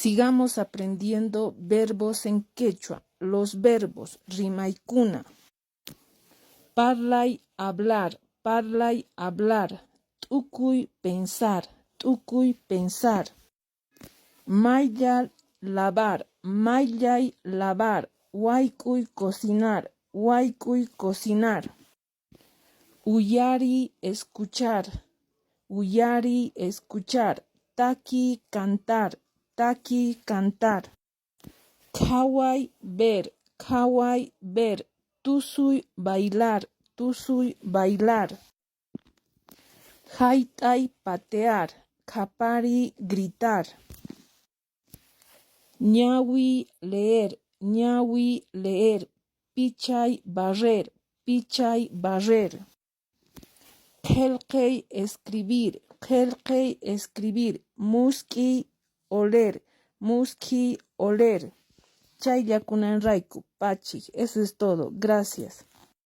Sigamos aprendiendo verbos en quechua. Los verbos rimaykuna. Parlay, hablar. Parlay, hablar. Tukuy, pensar. Tukuy, pensar. Mayllay, lavar. Mayllay, lavar. Waykuy, cocinar. Waykuy, cocinar. Uyari, escuchar. Uyari, escuchar. Taki, cantar. Taki, cantar. Kaway, ver. Kaway, ver. Tusuy, bailar. Tusuy, bailar. Haytay, patear. Kapari, gritar. Ñawi, leer. Ñawi, leer. Pichay, barrer. Pichay, barrer. Qelqey, escribir. Qelqey, escribir. Muski, oler. Muski, oler. Chayllakunanrayku, Pachi. Eso es todo. Gracias.